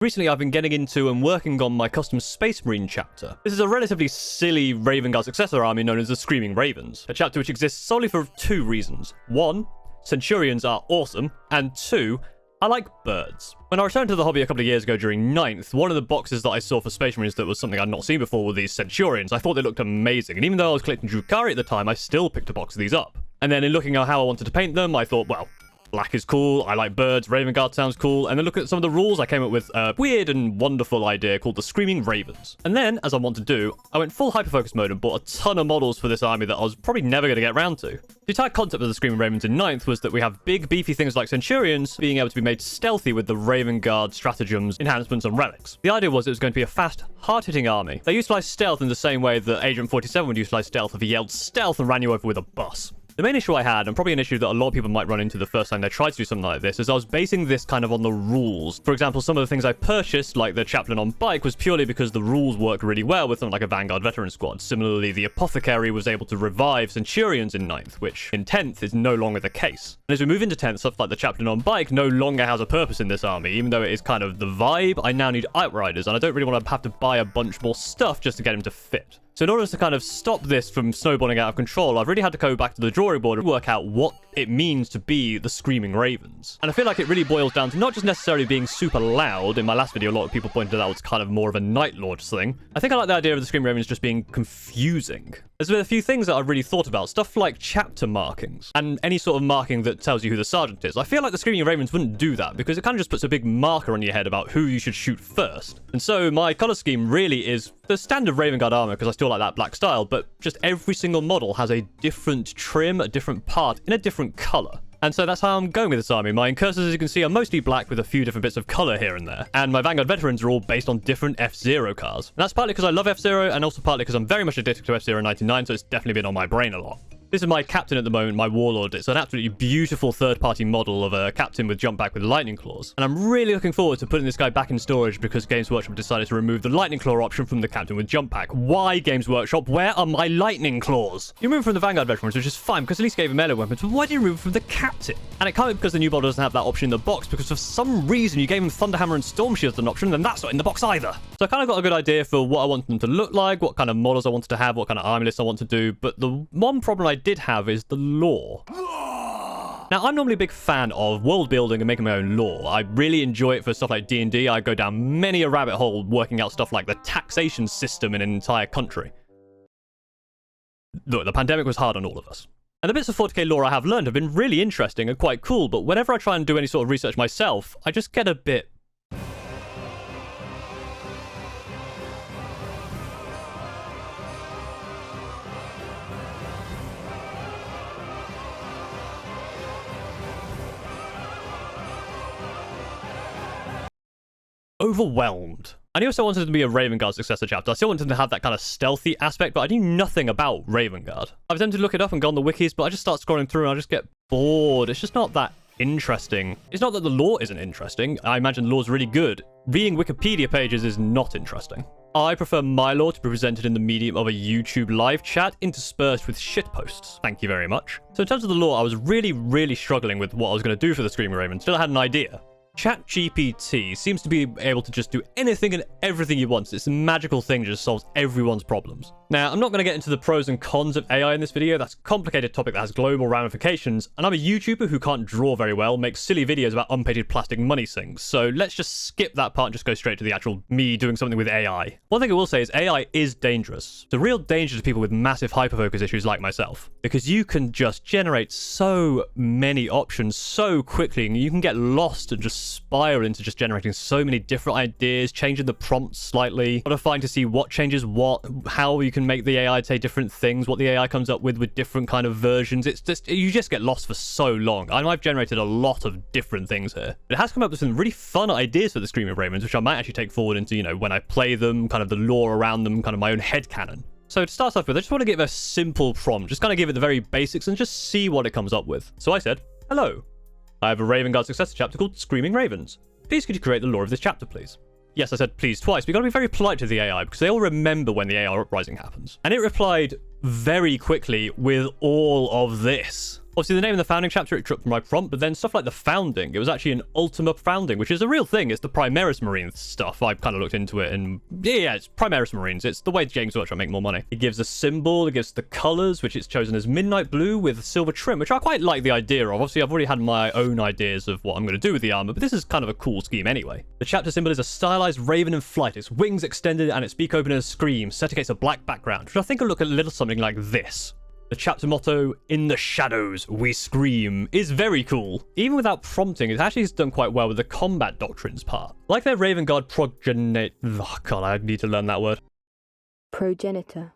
Recently, I've been getting into and working on my custom Space Marine chapter. This is a relatively silly Raven Guard Successor army known as the Screaming Ravens, a chapter which exists solely for two reasons. One, Centurions are awesome, and two, I like birds. When I returned to the hobby a couple of years ago during 9th, one of the boxes that I saw for Space Marines that was something I'd not seen before were these Centurions. I thought they looked amazing, and even though I was collecting Drukhari at the time, I still picked a box of these up. And then in looking at how I wanted to paint them, I thought, well, black is cool, I like birds, Raven Guard sounds cool, and then look at some of the rules, I came up with a weird and wonderful idea called the Screaming Ravens. And then, as I want to do, I went full hyperfocus mode and bought a ton of models for this army that I was probably never going to get around to. The entire concept of the Screaming Ravens in 9th was that we have big, beefy things like Centurions being able to be made stealthy with the Raven Guard stratagems, enhancements, and relics. The idea was it was going to be a fast, hard-hitting army. They utilized stealth in the same way that Agent 47 would utilize stealth if he yelled stealth and ran you over with a bus. The main issue I had, and probably an issue that a lot of people might run into the first time they try to do something like this, is I was basing this kind of on the rules. For example, some of the things I purchased, like the Chaplain on Bike, was purely because the rules worked really well with something like a Vanguard Veteran Squad. Similarly, the Apothecary was able to revive Centurions in 9th, which in 10th is no longer the case. And as we move into 10th, stuff like the Chaplain on Bike no longer has a purpose in this army, even though it is kind of the vibe. I now need Outriders, and I don't really want to have to buy a bunch more stuff just to get him to fit. So in order to kind of stop this from snowballing out of control, I've really had to go back to the drawing board and work out what it means to be the Screaming Ravens. And I feel like it really boils down to not just necessarily being super loud. In my last video, a lot of people pointed out it's kind of more of a Night Lord thing. I think I like the idea of the Screaming Ravens just being confusing. There's been a few things that I've really thought about, stuff like chapter markings, and any sort of marking that tells you who the sergeant is. I feel like the Screaming Ravens wouldn't do that, because it kind of just puts a big marker on your head about who you should shoot first. And so my color scheme really is the standard Raven Guard armor, because I still like that black style, but just every single model has a different trim, a different part, in a different color. And so that's how I'm going with this army. My incursors, as you can see, are mostly black with a few different bits of color here and there. And my Vanguard Veterans are all based on different F-Zero cars. And that's partly because I love F-Zero, and also partly because I'm very much addicted to F-Zero 99, so it's definitely been on my brain a lot. This is my captain at the moment, my warlord. It's an absolutely beautiful third-party model of a captain with jump back with lightning claws. And I'm really looking forward to putting this guy back in storage because Games Workshop decided to remove the lightning claw option from the captain with jump pack. Why, Games Workshop? Where are my lightning claws? You remove from the Vanguard Veterans, which is fine because at least gave him melee weapons, but why do you remove from the captain? And it can't be because the new model doesn't have that option in the box, because for some reason you gave him Thunderhammer and Storm Shield as an option, and that's not in the box either. So I kind of got a good idea for what I want them to look like, what kind of models I wanted to have, what kind of army list I want to do, but the one problem I did have is the lore. Now, I'm normally a big fan of world building and making my own lore. I really enjoy it for stuff like D&D. I go down many a rabbit hole working out stuff like the taxation system in an entire country. Look, the pandemic was hard on all of us. And the bits of 40k lore I have learned have been really interesting and quite cool, but whenever I try and do any sort of research myself, I just get a bit overwhelmed. I also wanted it to be a Raven Guard Successor chapter. I still wanted to have that kind of stealthy aspect, but I knew nothing about Raven Guard. I've attempted to look it up and gone on the wikis, but I just start scrolling through and I just get bored. It's just not that interesting. It's not that the lore isn't interesting. I imagine the lore's really good. Reading Wikipedia pages is not interesting. I prefer my lore to be presented in the medium of a YouTube live chat interspersed with shitposts. Thank you very much. So in terms of the lore, I was really struggling with what I was going to do for the Screaming Raven. Still had an idea. ChatGPT seems to be able to just do anything and everything you want. It's a magical thing that just solves everyone's problems. Now, I'm not going to get into the pros and cons of AI in this video. That's a complicated topic that has global ramifications, and I'm a YouTuber who can't draw very well, makes silly videos about unpainted plastic money things. So let's just skip that part and just go straight to the actual me doing something with AI. One thing I will say is AI is dangerous. It's a real danger to people with massive hyperfocus issues like myself, because you can just generate so many options so quickly, and you can get lost and just spiral into just generating so many different ideas, changing the prompts slightly, modifying to see what changes what, how you can make the AI say different things, what the AI comes up with different kind of versions. It's just, you just get lost for so long. I know I've generated a lot of different things here. It has come up with some really fun ideas for the Screaming Ravens, which I might actually take forward into, you know, when I play them, kind of the lore around them, kind of my own headcanon. So to start off with, I just want to give a simple prompt, just kind of give it the very basics and just see what it comes up with. So I said, hello. I have a Raven Guard Successor chapter called Screaming Ravens. Please could you create the lore of this chapter, please? Yes, I said please twice. We've got to be very polite to the AI because they all remember when the AI uprising happens. And it replied very quickly with all of this. Obviously, the name of the founding chapter, it took from my prompt, but then stuff like the founding, it was actually an Ultima founding, which is a real thing. It's the Primaris Marine stuff. I've kind of looked into it, and yeah, it's Primaris Marines. It's the way Games Workshop make more money. It gives a symbol, it gives the colors, which it's chosen as midnight blue with silver trim, which I quite like the idea of. Obviously, I've already had my own ideas of what I'm going to do with the armor, but this is kind of a cool scheme anyway. The chapter symbol is a stylized raven in flight, its wings extended and its beak open in a scream, set against a black background, which I think will look a little something like this. The chapter motto, "In the shadows, we scream," is very cool. Even without prompting, it actually has done quite well with the combat doctrines part. Like their Raven Guard oh god, I need to learn that word. Progenitor.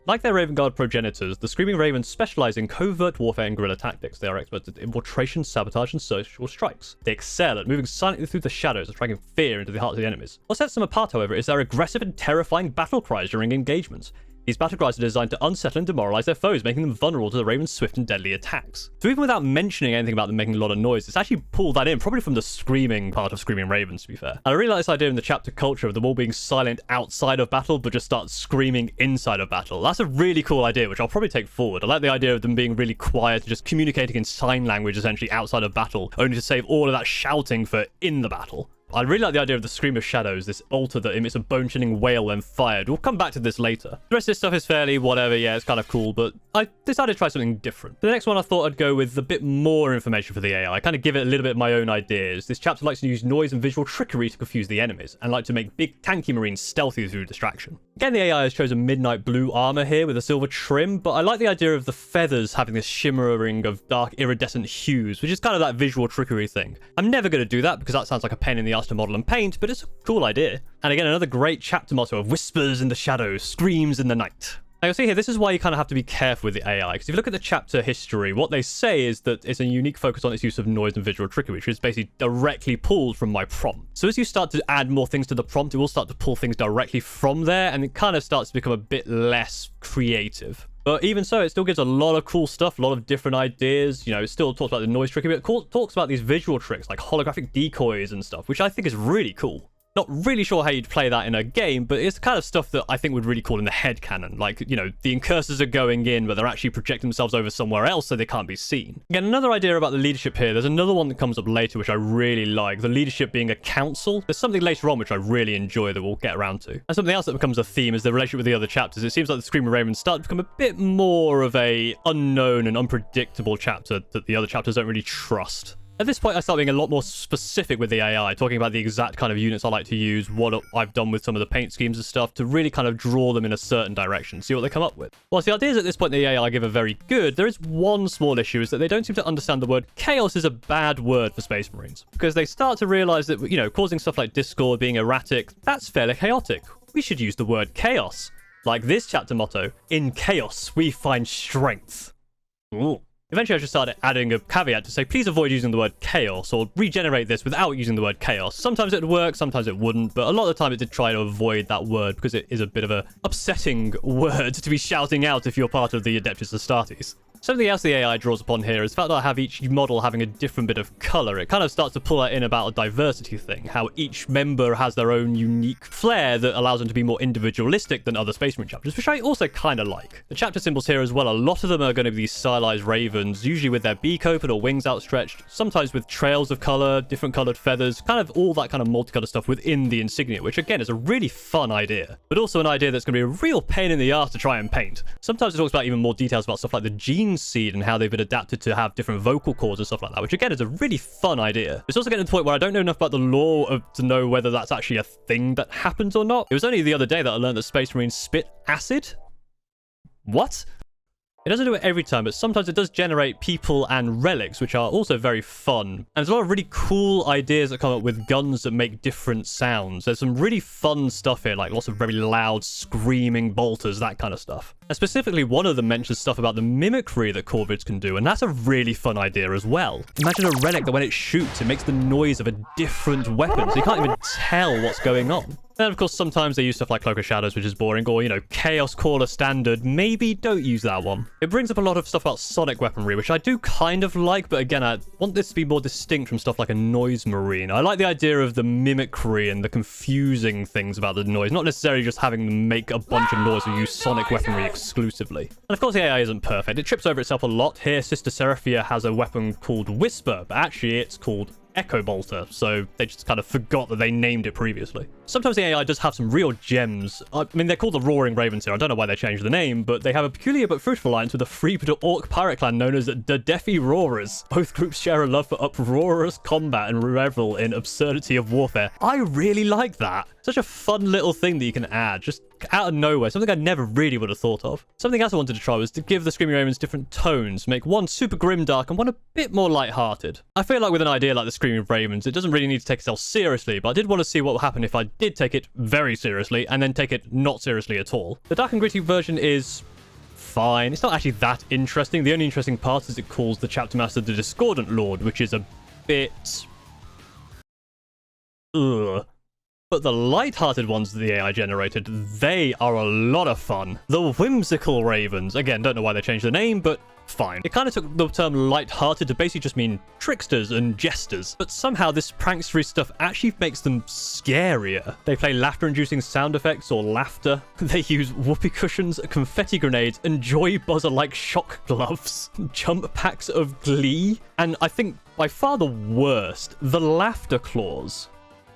Like their Raven Guard progenitors, the Screaming Ravens specialize in covert warfare and guerrilla tactics. They are experts at infiltration, sabotage, and social strikes. They excel at moving silently through the shadows and striking fear into the hearts of the enemies. What sets them apart, however, is their aggressive and terrifying battle cries during engagements. These battle cries are designed to unsettle and demoralize their foes, making them vulnerable to the Raven's swift and deadly attacks. So even without mentioning anything about them making a lot of noise, it's actually pulled that in, probably from the screaming part of Screaming Ravens, to be fair. And I really like this idea in the chapter culture of them all being silent outside of battle, but just start screaming inside of battle. That's a really cool idea, which I'll probably take forward. I like the idea of them being really quiet and just communicating in sign language, essentially, outside of battle, only to save all of that shouting for in the battle. I really like the idea of the Scream of Shadows, this altar that emits a bone-chilling wail when fired. We'll come back to this later. The rest of this stuff is fairly whatever, yeah, it's kind of cool, but I decided to try something different. The next one I thought I'd go with a bit more information for the AI, kind of give it a little bit of my own ideas. This chapter likes to use noise and visual trickery to confuse the enemies, and like to make big tanky marines stealthy through distraction. Again, the AI has chosen midnight blue armor here with a silver trim, but I like the idea of the feathers having this shimmering of dark iridescent hues, which is kind of that visual trickery thing. I'm never going to do that because that sounds like a pain in the ass to model and paint, but it's a cool idea. And again, another great chapter motto of whispers in the shadows, screams in the night. Now you'll see here, this is why you kind of have to be careful with the AI, because if you look at the chapter history, what they say is that it's a unique focus on its use of noise and visual trickery, which is basically directly pulled from my prompt. So as you start to add more things to the prompt, it will start to pull things directly from there, and it kind of starts to become a bit less creative. But even so, it still gives a lot of cool stuff, a lot of different ideas. You know, it still talks about the noise trickery, but it talks about these visual tricks like holographic decoys and stuff, which I think is really cool. Not really sure how you'd play that in a game, but it's the kind of stuff that I think would really cool in the headcanon. Like, you know, the incursors are going in, but they're actually projecting themselves over somewhere else so they can't be seen. Again, another idea about the leadership here. There's another one that comes up later, which I really like. The leadership being a council. There's something later on which I really enjoy that we'll get around to. And something else that becomes a theme is the relationship with the other chapters. It seems like the Screaming Ravens start to become a bit more of a unknown and unpredictable chapter that the other chapters don't really trust. At this point, I start being a lot more specific with the AI, talking about the exact kind of units I like to use, what I've done with some of the paint schemes and stuff, to really kind of draw them in a certain direction, see what they come up with. Whilst the ideas at this point in the AI give are very good, there is one small issue, is that they don't seem to understand the word chaos is a bad word for Space Marines. Because they start to realize that, you know, causing stuff like discord, being erratic, that's fairly chaotic. We should use the word chaos. Like this chapter motto, "In chaos, we find strength." Ooh. Eventually, I just started adding a caveat to say, please avoid using the word chaos, or regenerate this without using the word chaos. Sometimes it would work, sometimes it wouldn't, but a lot of the time it did try to avoid that word because it is a bit of a upsetting word to be shouting out if you're part of the Adeptus Astartes. Something else the AI draws upon here is the fact that I have each model having a different bit of color. It kind of starts to pull that in about a diversity thing, how each member has their own unique flair that allows them to be more individualistic than other Space Marine chapters, which I also kind of like. The chapter symbols here as well, a lot of them are going to be these stylized ravens, usually with their beak open or wings outstretched, sometimes with trails of color, different colored feathers, kind of all that kind of multicolored stuff within the insignia, which again is a really fun idea, but also an idea that's going to be a real pain in the ass to try and paint. Sometimes it talks about even more details about stuff like the gene seed and how they've been adapted to have different vocal cords and stuff like that, which again is a really fun idea. It's also getting to the point where I don't know enough about the lore to know whether that's actually a thing that happens or not. It was only the other day that I learned that Space Marines spit acid. What? It doesn't do it every time, but sometimes it does generate people and relics, which are also very fun. And there's a lot of really cool ideas that come up with guns that make different sounds. There's some really fun stuff here, like lots of very loud, screaming bolters, that kind of stuff. And specifically, one of them mentions stuff about the mimicry that corvids can do, and that's a really fun idea as well. Imagine a relic that when it shoots, it makes the noise of a different weapon, so you can't even tell what's going on. Then, of course, sometimes they use stuff like Cloak of Shadows, which is boring, or, you know, Chaos Caller Standard. Maybe don't use that one. It brings up a lot of stuff about sonic weaponry, which I do kind of like, but again, I want this to be more distinct from stuff like a Noise Marine. I like the idea of the mimicry and the confusing things about the noise, not necessarily just having them make a bunch of noise or use sonic weaponry exclusively. And of course the AI isn't perfect. It trips over itself a lot. Here, Sister Seraphia has a weapon called Whisper, but actually it's called Echo Bolter, so they just kind of forgot that they named it previously. Sometimes the AI does have some real gems. I mean, they're called the Roaring Ravens here. I don't know why they changed the name, but they have a peculiar but fruitful alliance with a freebooter orc pirate clan known as the Defi Roarers. Both groups share a love for uproarious combat and revel in absurdity of warfare. I really like that. Such a fun little thing that you can add, just out of nowhere, something I never really would have thought of. Something else I wanted to try was to give the Screaming Ravens different tones, make one super grimdark and one a bit more lighthearted. I feel like with an idea like the Screaming Ravens, it doesn't really need to take itself seriously, but I did want to see what would happen if I did take it very seriously and then take it not seriously at all. The dark and gritty version is fine. It's not actually that interesting. The only interesting part is it calls the chapter master the Discordant Lord, which is a bit... ugh. But the light-hearted ones that the AI generated, they are a lot of fun. The Whimsical Ravens. Again, don't know why they changed the name, but fine. It kind of took the term light-hearted to basically just mean tricksters and jesters. But somehow this prankstery stuff actually makes them scarier. They play laughter-inducing sound effects or laughter. They use whoopee cushions, confetti grenades, and joy buzzer-like shock gloves. Jump packs of glee. And I think by far the worst, the laughter claws,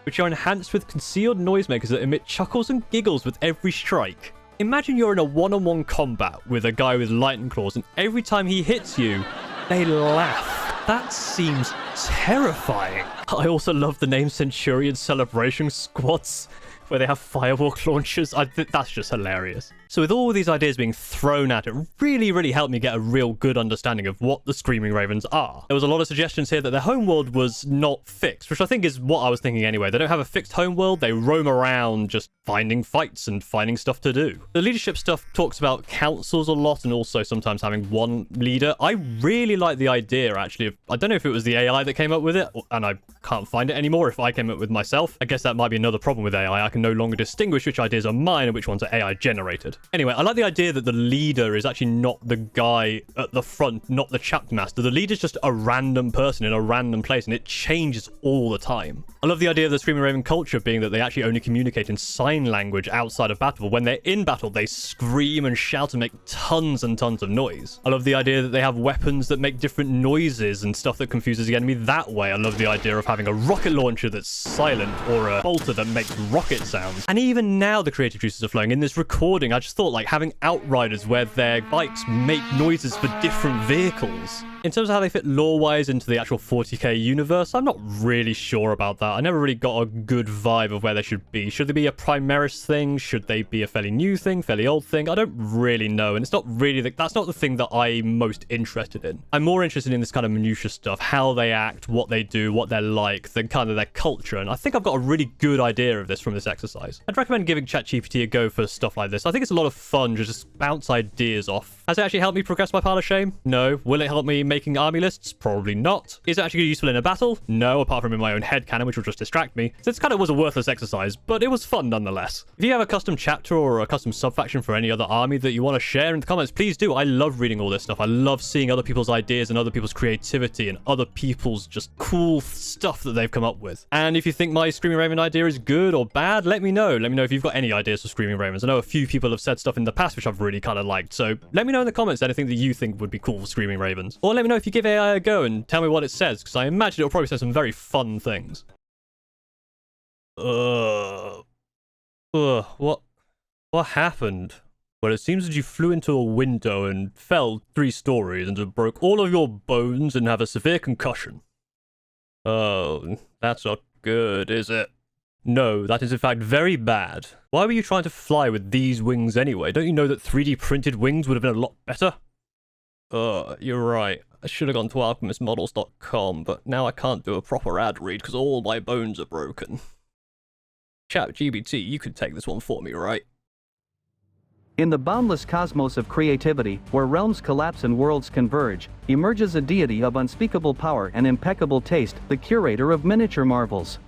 which are enhanced with concealed noisemakers that emit chuckles and giggles with every strike. Imagine you're in a one-on-one combat with a guy with lightning claws, and every time he hits you, they laugh. That seems terrifying. I also love the name Centurion Celebration Squads, where they have firework launchers. I think that's just hilarious. So with all these ideas being thrown at it, really helped me get a real good understanding of what the Screaming Ravens are. There was a lot of suggestions here that their homeworld was not fixed, which I think is what I was thinking anyway. They don't have a fixed homeworld. They roam around just finding fights and finding stuff to do. The leadership stuff talks about councils a lot and also sometimes having one leader. I really like the idea, actually, of, I don't know if it was the AI that came up with it, and I can't find it anymore if I came up with myself. I guess that might be another problem with AI. I can no longer distinguish which ideas are mine and which ones are AI generated. Anyway, I like the idea that the leader is actually not the guy at the front, not the chapter master. The leader's just a random person in a random place, and it changes all the time. I love the idea of the Screaming Raven culture being that they actually only communicate in sign language outside of battle. When they're in battle, they scream and shout and make tons and tons of noise. I love the idea that they have weapons that make different noises and stuff that confuses the enemy that way. I love the idea of having a rocket launcher that's silent or a bolter that makes rocket sounds. And even now the creative juices are flowing. In this recording, I just thought like having outriders where their bikes make noises for different vehicles. In terms of how they fit lore-wise into the actual 40k universe, I'm not really sure about that. I never really got a good vibe of where they should be. Should they be a Primaris thing? Should they be a fairly new thing? Fairly old thing? I don't really know. And it's not really, that's not the thing that I'm most interested in. I'm more interested in this kind of minutiae stuff, how they act, what they do, what they're like, than kind of their culture. And I think I've got a really good idea of this from this exercise. I'd recommend giving ChatGPT a go for stuff like this. I think it's a lot of fun to just bounce ideas off. Has it actually helped me progress my pile of shame? No. Will it help me making army lists? Probably not. Is it actually useful in a battle? No, apart from in my own headcanon, which will just distract me. So this kind of was a worthless exercise, but it was fun nonetheless. If you have a custom chapter or a custom subfaction for any other army that you want to share in the comments, please do. I love reading all this stuff. I love seeing other people's ideas and other people's creativity and other people's just cool stuff that they've come up with. And if you think my Screaming Raven idea is good or bad, let me know. Let me know if you've got any ideas for Screaming Ravens. I know a few people have said stuff in the past which I've really kind of liked, so let me know in the comments anything that you think would be cool for Screaming Ravens. Or let me know if you give AI a go and tell me what it says, because I imagine it'll probably say some very fun things. What happened? Well, it seems that you flew into a window and fell 3 stories and broke all of your bones and have a severe concussion. Oh, that's not good, is it? No, that is in fact very bad. Why were you trying to fly with these wings anyway? Don't you know that 3D printed wings would have been a lot better? You're right. I should have gone to alchemistmodels.com, but now I can't do a proper ad read because all my bones are broken. ChatGPT, you could take this one for me, right? In the boundless cosmos of creativity, where realms collapse and worlds converge, emerges a deity of unspeakable power and impeccable taste, the curator of miniature marvels.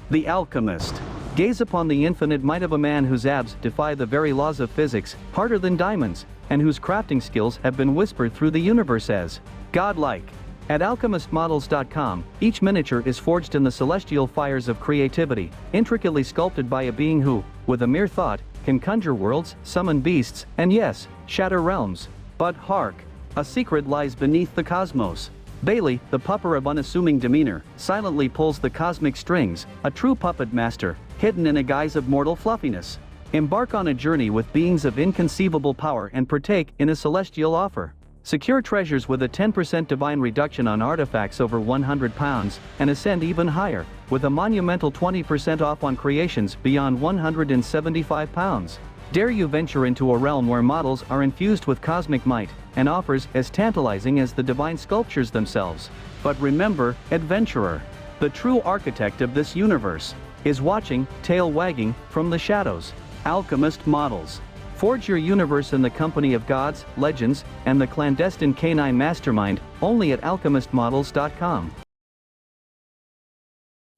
The Alchemist. Gaze upon the infinite might of a man whose abs defy the very laws of physics, harder than diamonds, and whose crafting skills have been whispered through the universe as godlike. At alchemistmodels.com, each miniature is forged in the celestial fires of creativity, intricately sculpted by a being who, with a mere thought, can conjure worlds, summon beasts, and yes, shatter realms. But hark! A secret lies beneath the cosmos. Bailey, the pupper of unassuming demeanor, silently pulls the cosmic strings, a true puppet master, hidden in a guise of mortal fluffiness. Embark on a journey with beings of inconceivable power and partake in a celestial offer. Secure treasures with a 10% divine reduction on artifacts over £100 and ascend even higher, with a monumental 20% off on creations beyond £175. Dare you venture into a realm where models are infused with cosmic might, and offers as tantalizing as the divine sculptures themselves. But remember, adventurer, the true architect of this universe, is watching, tail wagging, from the shadows. Alchemist Models. Forge your universe in the company of gods, legends, and the clandestine canine mastermind, only at alchemistmodels.com.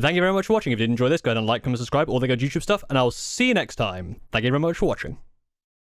Thank you very much for watching. If you did enjoy this, go ahead and like, comment, subscribe, all the good YouTube stuff, and I'll see you next time. Thank you very much for watching.